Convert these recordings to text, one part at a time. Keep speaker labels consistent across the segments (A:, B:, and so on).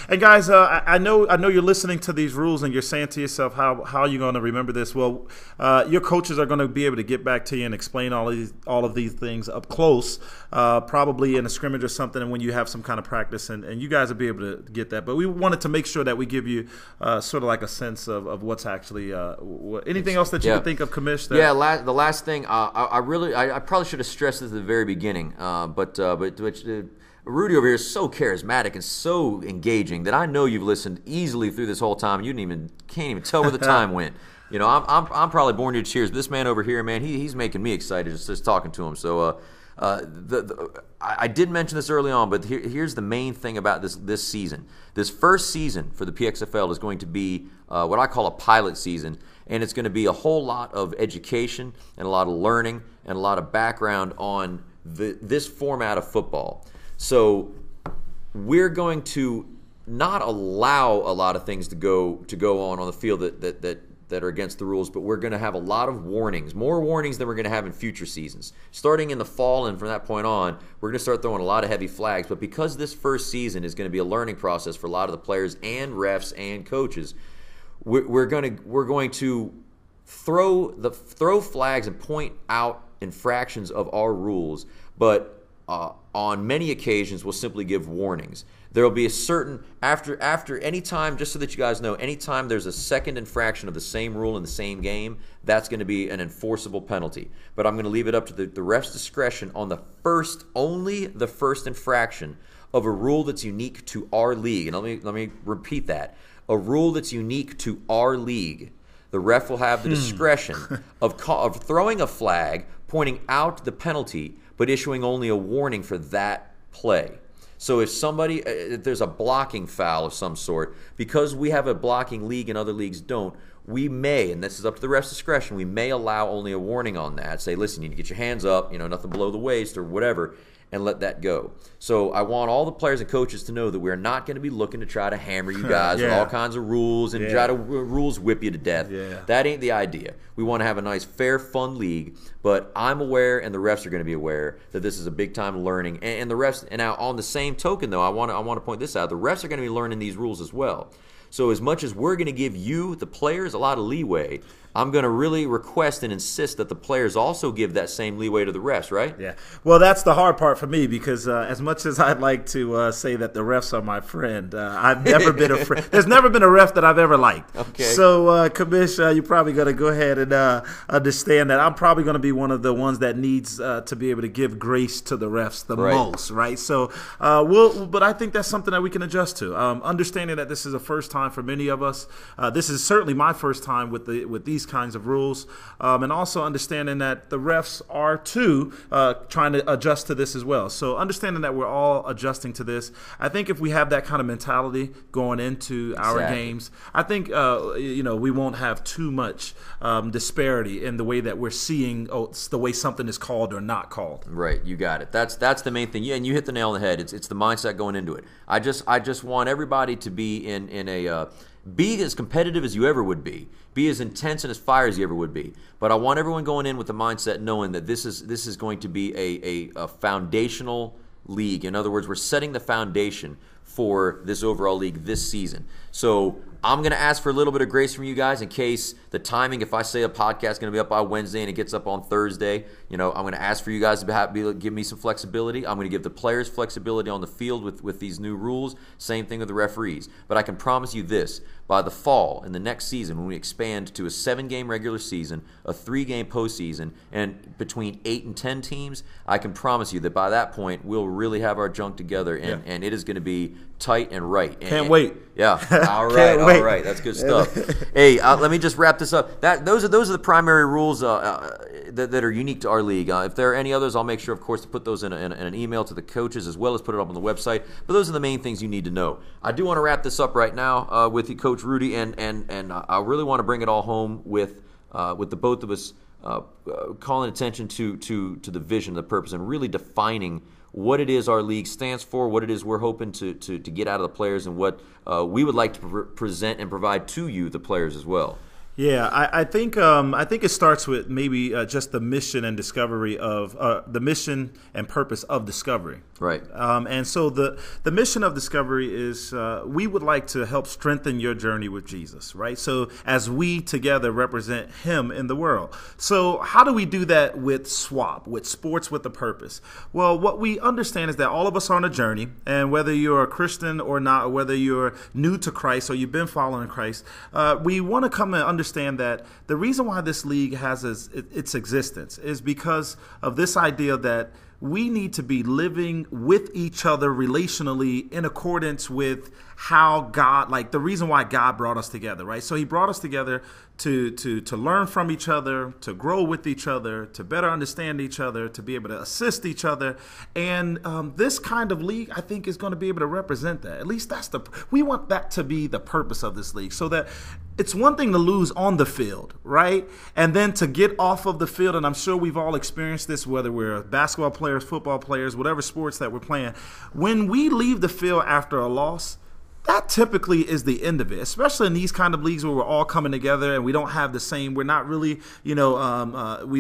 A: And guys, I know you're listening to these rules and you're saying to yourself, how are you going to remember this? Well, your coaches are going to be able to get back to you and explain all of these things up close, probably in a scrimmage or something, and when you have some kind of practice, and you guys will be able to get that. But we wanted to make sure that we give you sort of like a sense of what's actually anything else that you could think of, Commish?
B: The last thing, I probably should have stressed this at the very beginning, but Rudy over here is so charismatic and so engaging that I know you've listened easily through this whole time. You can't even tell where the time went. You know, I'm probably born to cheers, but this man over here, man, he's making me excited just talking to him. So I did mention this early on, but here's the main thing about this season. This first season for the PXFL is going to be what I call a pilot season, and it's going to be a whole lot of education and a lot of learning and a lot of background on this format of football. So we're going to not allow a lot of things to go on the field that are against the rules, but we're going to have a lot of warnings, more warnings than we're going to have in future seasons. Starting in the fall and from that point on, we're going to start throwing a lot of heavy flags. But because this first season is going to be a learning process for a lot of the players and refs and coaches, we're going to throw flags and point out infractions of our rules, but on many occasions, we'll simply give warnings. There will be a certain, after any time, just so that you guys know, anytime there's a second infraction of the same rule in the same game, that's going to be an enforceable penalty. But I'm going to leave it up to the ref's discretion on only the first infraction of a rule that's unique to our league. And let me repeat that. A rule that's unique to our league. The ref will have the discretion of throwing a flag, pointing out the penalty, but issuing only a warning for that play. So if there's a blocking foul of some sort, because we have a blocking league and other leagues don't, we may, and this is up to the ref's discretion, we may allow only a warning on that. Say, listen, you need to get your hands up, nothing below the waist or whatever, and let that go. So I want all the players and coaches to know that we're not going to be looking to try to hammer you guys with all kinds of rules and try to rules whip you to death. Yeah. That ain't the idea. We want to have a nice, fair, fun league, but I'm aware and the refs are going to be aware that this is a big-time learning. And the refs, and now on the same token, though, I want to point this out. The refs are going to be learning these rules as well. So as much as we're going to give you, the players, a lot of leeway, I'm going to really request and insist that the players also give that same leeway to the refs, right?
A: Yeah. Well, that's the hard part for me because as much as I'd like to say that the refs are my friend, I've never been a friend. There's never been a ref that I've ever liked. Okay. So, Commish, you're probably going to go ahead and understand that I'm probably going to be one of the ones that needs to be able to give grace to the refs the most, right? So, but I think that's something that we can adjust to. Understanding that this is a first time for many of us. This is certainly my first time with these kinds of rules, and also understanding that the refs are too trying to adjust to this as well. So understanding that we're all adjusting to this, I think if we have that kind of mentality going into our games, I think we won't have too much disparity in the way that we're seeing the way something is called or not called.
B: Right, you got it. That's the main thing. Yeah, and you hit the nail on the head. It's the mindset going into it. I just want everybody to be in a be as competitive as you ever would be as intense and as fire as you ever would be. But I want everyone going in with the mindset knowing that this is going to be a foundational league. In other words, we're setting the foundation for this overall league this season. So I'm going to ask for a little bit of grace from you guys in case the timing, if I say a podcast is going to be up by Wednesday and it gets up on Thursday, I'm going to ask for you guys to give me some flexibility. I'm going to give the players flexibility on the field with these new rules. Same thing with the referees. But I can promise you this, by the fall in the next season when we expand to a 7-game regular season, a 3-game postseason, and between 8 and 10 teams, I can promise you that by that point we'll really have our junk together and it is going to be tight and right.
A: Can't wait.
B: Yeah. All right. That's good stuff. Hey, let me just wrap this up. Those are the primary rules that are unique to our league. If there are any others, I'll make sure, of course, to put those in an email to the coaches as well as put it up on the website. But those are the main things you need to know. I do want to wrap this up right now with you, Coach Rudy, and I really want to bring it all home with the both of us calling attention to the vision, the purpose, and really defining what it is our league stands for, what it is we're hoping to get out of the players, and what we would like to present and provide to you, the players, as well.
A: Yeah, I think it starts with maybe just the mission and discovery of the mission and purpose of Discovery.
B: Right.
A: And so the mission of Discovery is we would like to help strengthen your journey with Jesus, right? So as we together represent Him in the world. So how do we do that with SWAP, with Sports with a Purpose? Well, what we understand is that all of us are on a journey, and whether you're a Christian or not, or whether you're new to Christ or you've been following Christ, we want to come and understand that the reason why this league has its existence is because of this idea that we need to be living with each other relationally in accordance with how God, like the reason why God brought us together, right? So He brought us together to learn from each other, to grow with each other, to better understand each other, to be able to assist each other. And this kind of league, I think, is going to be able to represent that. At least we want that to be the purpose of this league, so that it's one thing to lose on the field, right? And then to get off of the field, and I'm sure we've all experienced this, whether we're basketball players, football players, whatever sports that we're playing. When we leave the field after a loss, that typically is the end of it, especially in these kind of leagues where we're all coming together and we don't have the same, we're not really, we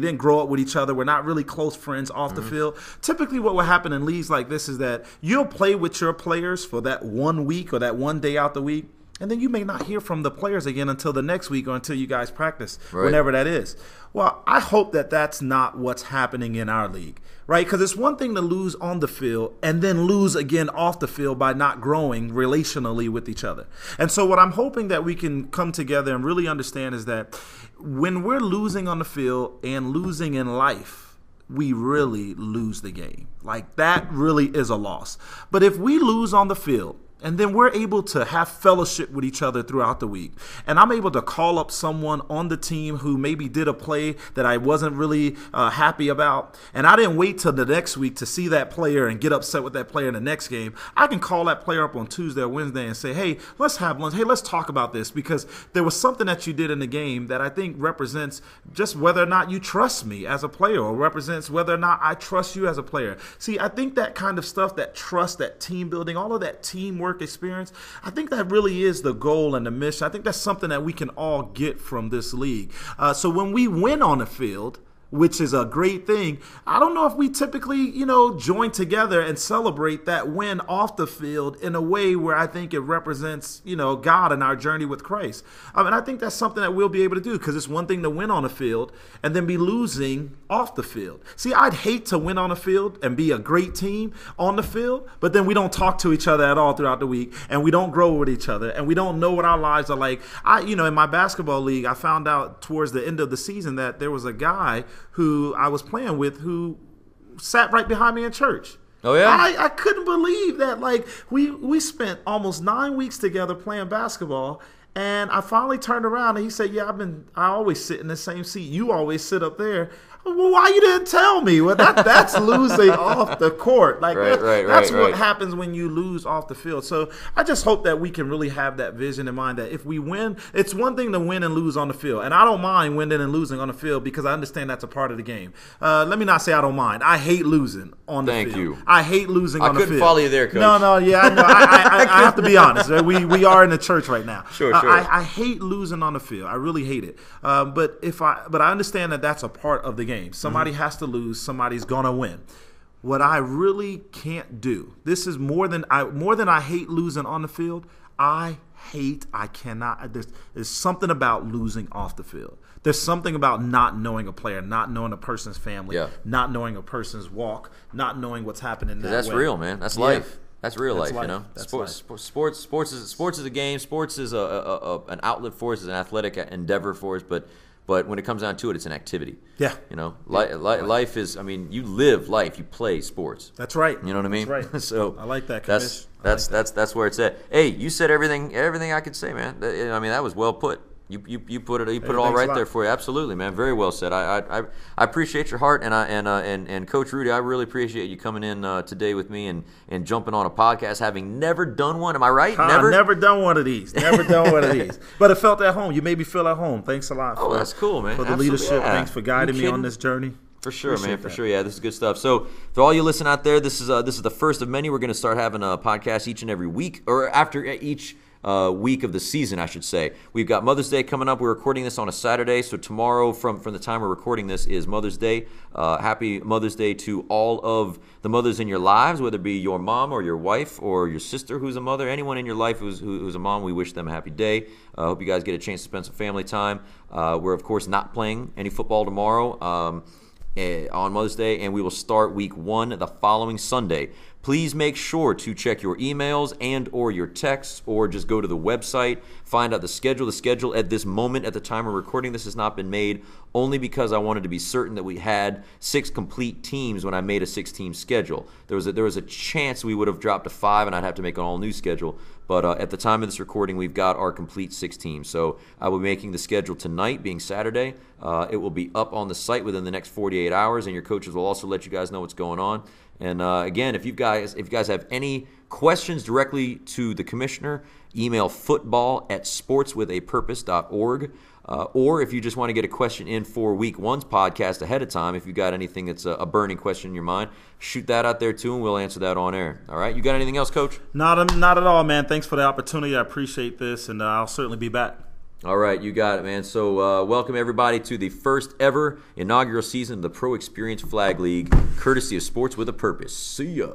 A: didn't grow up with each other. We're not really close friends off the field. Typically what will happen in leagues like this is that you'll play with your players for that 1 week or that one day out the week, and then you may not hear from the players again until the next week or until you guys practice, whenever that is. Well, I hope that that's not what's happening in our league, right? Because it's one thing to lose on the field and then lose again off the field by not growing relationally with each other. And so what I'm hoping that we can come together and really understand is that when we're losing on the field and losing in life, we really lose the game. Like, that really is a loss. But if we lose on the field, and then we're able to have fellowship with each other throughout the week, and I'm able to call up someone on the team who maybe did a play that I wasn't really happy about, and I didn't wait till the next week to see that player and get upset with that player in the next game. I can call that player up on Tuesday or Wednesday and say, hey, let's have lunch. Hey, let's talk about this, because there was something that you did in the game that I think represents just whether or not you trust me as a player, or represents whether or not I trust you as a player. See, I think that kind of stuff, that trust, that team building, all of that teamwork experience, I think that really is the goal and the mission. I think that's something that we can all get from this league. So when we win on the field, which is a great thing, I don't know if we typically, join together and celebrate that win off the field in a way where I think it represents, God and our journey with Christ. And I think that's something that we'll be able to do, because it's one thing to win on the field and then be losing off the field. See, I'd hate to win on the field and be a great team on the field, but then we don't talk to each other at all throughout the week, and we don't grow with each other, and we don't know what our lives are like. In my basketball league, I found out towards the end of the season that there was a guy who I was playing with who sat right behind me in church.
B: Oh, yeah?
A: I couldn't believe that. Like, we spent almost 9 weeks together playing basketball, and I finally turned around and he said, yeah, I always sit in the same seat. You always sit up there. Well, why you didn't tell me? Well, that's losing off the court. Like, that's what happens when you lose off the field. So I just hope that we can really have that vision in mind, that if we win, it's one thing to win and lose on the field. And I don't mind winning and losing on the field, because I understand that's a part of the game. Let me not say I don't mind. I hate losing on the field.
B: Thank you.
A: I hate losing on the field.
B: I couldn't follow you there, Coach.
A: No, yeah, I know. I have to be honest. We are in the church right now.
B: Sure.
A: I hate losing on the field. I really hate it. But I understand that that's a part of the game. Somebody has to lose. Somebody's gonna win. What I really can't do. This is more than I hate losing on the field. I cannot. There's something about losing off the field. There's something about not knowing a player, not knowing a person's family, not knowing a person's walk, not knowing what's happening.
B: That's real, man. That's life. That's real life,
A: That's
B: Sports is a game. Sports is an outlet for us, is an athletic endeavor for us, but when it comes down to it, it's an activity.
A: Yeah.
B: Life is, you live life, you play sports.
A: That's right.
B: You know what I mean?
A: That's right.
B: So
A: I like that,
B: that's where it's at. Hey, you said everything I could say, man. That was well put. You put it all right there for you. Absolutely, man. Very well said. I appreciate your heart, and Coach Rudy, I really appreciate you coming in today with me and jumping on a podcast, having never done one. Am I right?
A: Never done one of these. Never done one of these. But it felt at home. You made me feel at home. Thanks a lot.
B: That's cool, man.
A: For the leadership. Yeah. Thanks for guiding me on this journey.
B: For sure, man. For sure. Yeah, this is good stuff. So for all you listen out there, this is the first of many. We're going to start having a podcast each and every week, or after each week of the season, I should say. We've got Mother's Day coming up. We're recording this on a Saturday, so tomorrow from the time we're recording this is Mother's Day. Happy Mother's Day to all of the mothers in your lives, whether it be your mom or your wife or your sister who's a mother, anyone in your life who's a mom. We wish them a happy day. I hope you guys get a chance to spend some family time. We're, of course, not playing any football tomorrow on Mother's Day, and we will start week 1 the following Sunday. Please make sure to check your emails and or your texts, or just go to the website, find out the schedule. The schedule at this moment, at the time we're recording this, has not been made, only because I wanted to be certain that we had 6 complete teams when I made a 6-team schedule. There was a chance we would have dropped to 5 and I'd have to make an all-new schedule, but at the time of this recording, we've got our complete 6 teams. So I will be making the schedule tonight, being Saturday. It will be up on the site within the next 48 hours, and your coaches will also let you guys know what's going on. And again, if you guys have any questions directly to the commissioner, email football@sportswithapurpose.org. Or if you just want to get a question in for week 1's podcast ahead of time, if you've got anything that's a burning question in your mind, shoot that out there too, and we'll answer that on air. All right? You got anything else, Coach?
A: Not at all, man. Thanks for the opportunity. I appreciate this, and I'll certainly be back.
B: All right, you got it, man. So welcome everybody to the first ever inaugural season of the Pro Experience Flag League, courtesy of Sports with a Purpose. See ya.